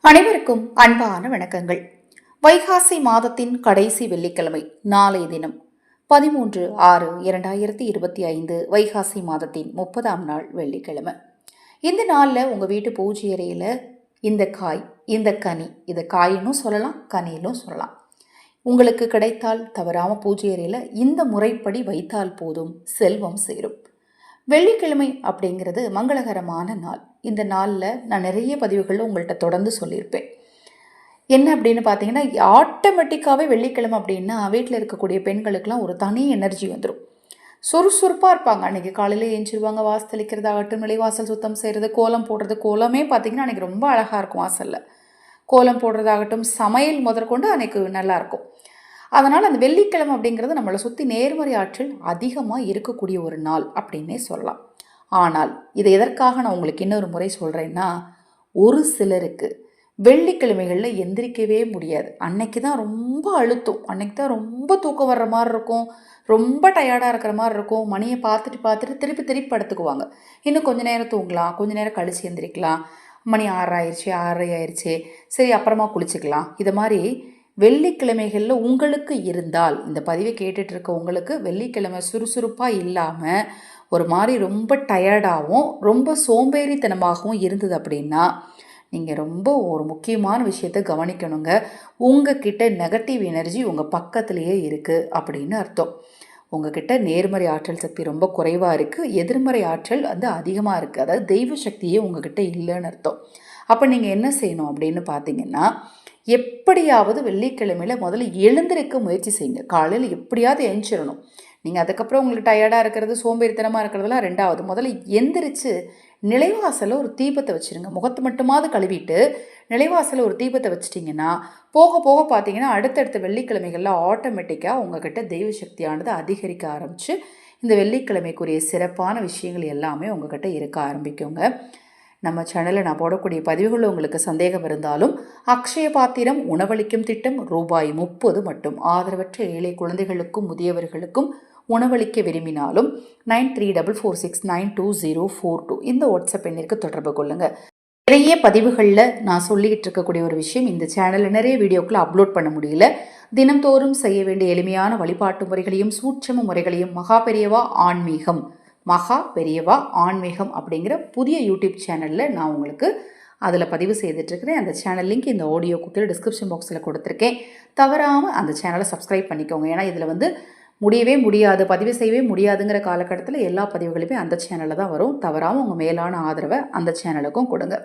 அனைவருக்கும் அன்பான வணக்கங்கள். வைகாசி மாதத்தின் கடைசி வெள்ளிக்கிழமை நாளைய தினம் 13/6/2025 வைகாசி மாதத்தின் 30ஆம் நாள் வெள்ளிக்கிழமை. இந்த நாளில் உங்கள் வீட்டு பூஜை அறையில் இந்த காய், இந்த கனி, இதை காயினும் சொல்லலாம், கனியிலும் சொல்லலாம், உங்களுக்கு கிடைத்தால் தவறாமல் பூஜை அறையில் இந்த முறைப்படி வைத்தால் போதும், செல்வம் சேரும். வெள்ளிக்கிழமை அப்படிங்கிறது மங்களகரமான நாள். இந்த நாளில் நான் நிறைய பதிவுகளில் உங்கள்கிட்ட தொடர்ந்து சொல்லியிருப்பேன். என்ன அப்படின்னு பார்த்தீங்கன்னா, ஆட்டோமேட்டிக்காகவே வெள்ளிக்கிழமை அப்படின்னா வீட்டில் இருக்கக்கூடிய பெண்களுக்கெல்லாம் ஒரு தனி எனர்ஜி வந்துடும். சுறுசுறுப்பாக இருப்பாங்க. அன்றைக்கி காலையில் ஏஞ்சிருவாங்க, வாசலிக்கிறதாகட்டும், நிலைவாசல் சுத்தம் செய்கிறது, கோலம் போடுறது. கோலமே பார்த்திங்கன்னா அன்றைக்கி ரொம்ப அழகாக இருக்கும். வாசலில் கோலம் போடுறதாகட்டும், சமையல் முதற்கொண்டு அன்றைக்கி நல்லாயிருக்கும். அதனால் அந்த வெள்ளிக்கிழமை அப்படிங்கிறது நம்மளை சுற்றி நேர்மறை ஆற்றல் அதிகமாக இருக்கக்கூடிய ஒரு நாள் அப்படின்னே சொல்லலாம். ஆனால் இதை எதற்காக நான் உங்களுக்கு இன்னொரு முறை சொல்கிறேன்னா, ஒரு சிலருக்கு வெள்ளிக்கிழமைகளில் எந்திரிக்கவே முடியாது. அன்னைக்கு தான் ரொம்ப அழுத்தம், அன்னைக்கு தான் ரொம்ப தூக்கம் வர்ற மாதிரி இருக்கும், ரொம்ப டயர்டாக இருக்கிற மாதிரி இருக்கும். மணியை பார்த்துட்டு திருப்பி படுத்துக்குவாங்க. இன்னும் கொஞ்சம் நேரம் தூங்கலாம், கொஞ்சம் நேரம் கழிச்சு எந்திரிக்கலாம், மணி 6 ஆயிடுச்சு, 6:30 ஆயிடுச்சு, சரி அப்புறமா குளிச்சுக்கலாம். இது மாதிரி வெள்ளிக்கிழமைகளில் உங்களுக்கு இருந்தால், இந்த பதிவை கேட்டுட்டு இருக்க உங்களுக்கு வெள்ளிக்கிழமை சுறுசுறுப்பாக இல்லாமல் ஒரு மாதிரி ரொம்ப டயர்டாகவும் ரொம்ப சோம்பேறித்தனமாகவும் இருந்தது அப்படின்னா, நீங்கள் ரொம்ப ஒரு முக்கியமான விஷயத்தை கவனிக்கணுங்க. உங்ககிட்ட நெகட்டிவ் எனர்ஜி உங்கள் பக்கத்துலேயே இருக்குது அப்படின்னு அர்த்தம். உங்ககிட்ட நேர்மறை ஆற்றல் சக்தி ரொம்ப குறைவாக இருக்குது, எதிர்மறை ஆற்றல் அதிகமாக இருக்குது. அதாவது தெய்வ சக்தியே உங்ககிட்ட இல்லைன்னு அர்த்தம். அப்போ நீங்கள் என்ன செய்யணும் அப்படின்னு பார்த்தீங்கன்னா, எப்படியாவது வெள்ளிக்கிழமையில் முதல்ல எழுந்திருக்க முயற்சி செய்யுங்க. காலையில் எப்படியாவது எழுந்திரணும். நீங்கள் அதுக்கப்புறம் உங்களுக்கு டயர்டாக இருக்கிறது, சோம்பேறித்தனமாக இருக்கிறதுலாம் ரெண்டாவது. முதல்ல எந்திரிச்சு நிலைவாசலில் ஒரு தீபத்தை வச்சுருங்க. முகத்தை மட்டுமாவது கழுவிட்டு நிலைவாசலில் ஒரு தீபத்தை வச்சிட்டிங்கன்னா போக போக பார்த்தீங்கன்னா அடுத்தடுத்த வெள்ளிக்கிழமைகளில் ஆட்டோமேட்டிக்காக உங்கள்கிட்ட தெய்வ சக்தியானது அதிகரிக்க ஆரம்பித்து இந்த வெள்ளிக்கிழமைக்குரிய சிறப்பான விஷயங்கள் எல்லாமே உங்கள்கிட்ட இருக்க ஆரம்பிக்குங்க. நம்ம சேனலில் நான் போடக்கூடிய பதிவுகளில் உங்களுக்கு சந்தேகம் இருந்தாலும், அக்ஷய பாத்திரம் உணவளிக்கும் திட்டம் ரூபாய் 30 மட்டும். ஆதரவற்ற ஏழை குழந்தைகளுக்கும் முதியவர்களுக்கும் உணவளிக்க விரும்பினாலும் 9344692042 இந்த வாட்ஸ்அப் எண்ணிற்கு தொடர்பு கொள்ளுங்கள். நிறைய பதிவுகளில் நான் சொல்லிக்கிட்டு இருக்கக்கூடிய ஒரு விஷயம், இந்த சேனலில் நிறைய வீடியோக்களை அப்லோட் பண்ண முடியல. தினம்தோறும் செய்ய வேண்டிய எளிமையான வழிபாட்டு முறைகளையும் சூட்சம முறைகளையும் மகா பெரியவா ஆன்மீகம் அப்படிங்கிற புதிய யூடியூப் சேனலில் நான் உங்களுக்கு அதில் பதிவு செய்துட்ருக்கிறேன். அந்த சேனல் லிங்க் இந்த ஆடியோ கீழே டிஸ்கிரிப்ஷன் பாக்ஸில் கொடுத்துருக்கேன். தவறாமல் அந்த சேனலை சப்ஸ்கிரைப் பண்ணிக்கோங்க. ஏன்னா இதில் முடியவே முடியாது, பதிவு செய்யவே முடியாதுங்கிற காலகட்டத்தில் எல்லா பதிவுகளுமே அந்த சேனலில் தான் வரும். தவறாமல் உங்கள் மேலான ஆதரவை அந்த சேனலுக்கும் கொடுங்க.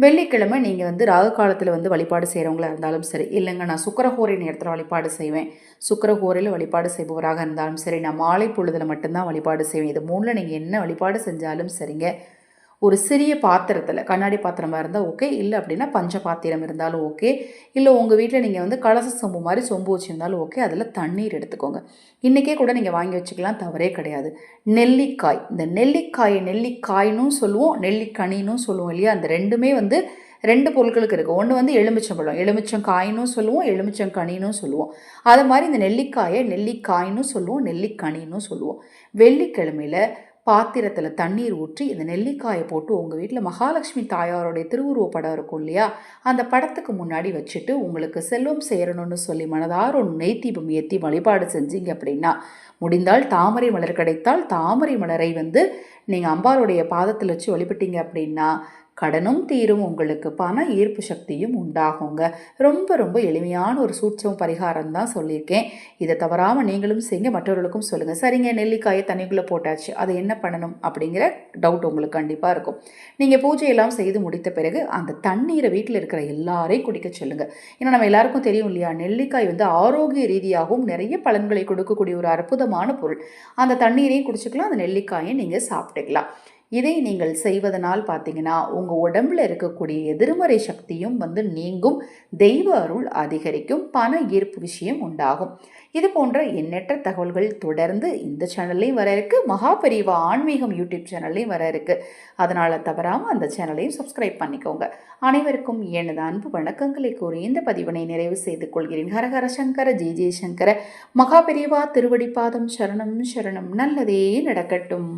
வெள்ளிக்கிழமை நீங்கள் ராகு காலத்தில் வழிபாடு செய்கிறவங்களா இருந்தாலும் சரி, இல்லைங்க நான் சுக்கிரஹோரை நேரத்தில் வழிபாடு செய்வேன், சுக்கிரஹோரையில் வழிபாடு செய்பவராக இருந்தாலும் சரி, நான் மாலை பொழுதில் மட்டும்தான் வழிபாடு செய்வேன், இது மூணில் நீங்கள் என்ன வழிபாடு செஞ்சாலும் சரிங்க, ஒரு சிறிய பாத்திரத்தில், கண்ணாடி பாத்திரமாக இருந்தால் ஓகே, இல்லை அப்படின்னா பஞ்ச பாத்திரம் இருந்தாலும் ஓகே, இல்லை உங்கள் வீட்டில் நீங்கள் கலச சொம்பு மாதிரி சொம்பு வச்சுருந்தாலும் ஓகே, அதில் தண்ணீர் எடுத்துக்கோங்க. இன்றைக்கே கூட நீங்கள் வாங்கி வச்சுக்கலாம், தவறே கிடையாது. நெல்லிக்காய், இந்த நெல்லிக்காயினும் சொல்லுவோம், நெல்லிக்கனினும் சொல்லுவோம் இல்லையா, அந்த ரெண்டுமே ரெண்டு பொருட்களுக்கு இருக்குது. ஒன்று எலுமிச்சம்பழம், எலுமிச்சங்காயினும் சொல்லுவோம், எலுமிச்சங்கனினும் சொல்லுவோம். அது மாதிரி இந்த நெல்லிக்காயை நெல்லிக்காயினும் சொல்லுவோம், நெல்லிக்கனினும் சொல்லுவோம். வெள்ளிக்கிழமையில் பாத்திரத்தில் தண்ணீர் ஊற்றி இந்த நெல்லிக்காயை போட்டு உங்கள் வீட்டில் மகாலட்சுமி தாயாரோடைய திருவுருவ படம் இருக்கும் இல்லையா, அந்த படத்துக்கு முன்னாடி வச்சுட்டு உங்களுக்கு செல்வம் சேரணும்னு சொல்லி மனதார ஒரு நெய் தீபம் ஏற்றி வழிபாடு செஞ்சீங்க அப்படின்னா, முடிந்தால் தாமரை மலர் கிடைத்தால் தாமரை மலரை நீங்கள் அம்பாளுடைய பாதத்தில் வச்சு வழிபட்டீங்க அப்படின்னா கடனும் தீரும், உங்களுக்கு பண ஈர்ப்பு சக்தியும் உண்டாகுங்க. ரொம்ப ரொம்ப எளிமையான ஒரு சூட்சம் பரிகாரம் தான் சொல்லியிருக்கேன். இதை தவறாமல் நீங்களும் செய்யுங்க, மற்றவர்களுக்கும் சொல்லுங்கள். சரிங்க, நெல்லிக்காயை தண்ணிக்குள்ளே போட்டாச்சு, அதை என்ன பண்ணணும் அப்படிங்கிற டவுட் உங்களுக்கு கண்டிப்பாக இருக்கும். நீங்கள் பூஜையெல்லாம் செய்து முடித்த பிறகு அந்த தண்ணீரை வீட்டில் இருக்கிற எல்லாரையும் குடிக்க சொல்லுங்கள். ஏன்னா நம்ம எல்லாருக்கும் தெரியும் இல்லையா, நெல்லிக்காய் ஆரோக்கிய ரீதியாகவும் நிறைய பலன்களை கொடுக்கக்கூடிய ஒரு அற்புதமான பொருள். அந்த தண்ணீரையும் குடிச்சுக்கலாம், அந்த நெல்லிக்காயை நீங்கள் சாப்பிட்டுக்கலாம். இதை நீங்கள் செய்வதனால் பார்த்தீங்கன்னா உங்கள் உடம்பில் இருக்கக்கூடிய எதிர்மறை சக்தியும் நீங்கும், தெய்வ அருள் அதிகரிக்கும், பண ஈர்ப்பு விஷயம் உண்டாகும். இது போன்ற எண்ணற்ற தகவல்கள் தொடர்ந்து இந்த சேனல்லையும் வர இருக்கு, மகாபெரிவா ஆன்மீகம் யூடியூப் சேனல்லையும் வர இருக்கு. அதனால் தவறாமல் அந்த சேனலையும் சப்ஸ்கிரைப் பண்ணிக்கோங்க. அனைவருக்கும் எனது அன்பு வணக்கங்களை கூறி இந்த பதிவினை நிறைவு செய்து கொள்கிறேன். ஹரஹர சங்கர, ஜெய ஜெயசங்கர. மகாபெரிவா திருவடிப்பாதம் சரணம் சரணம். நல்லதே நடக்கட்டும்.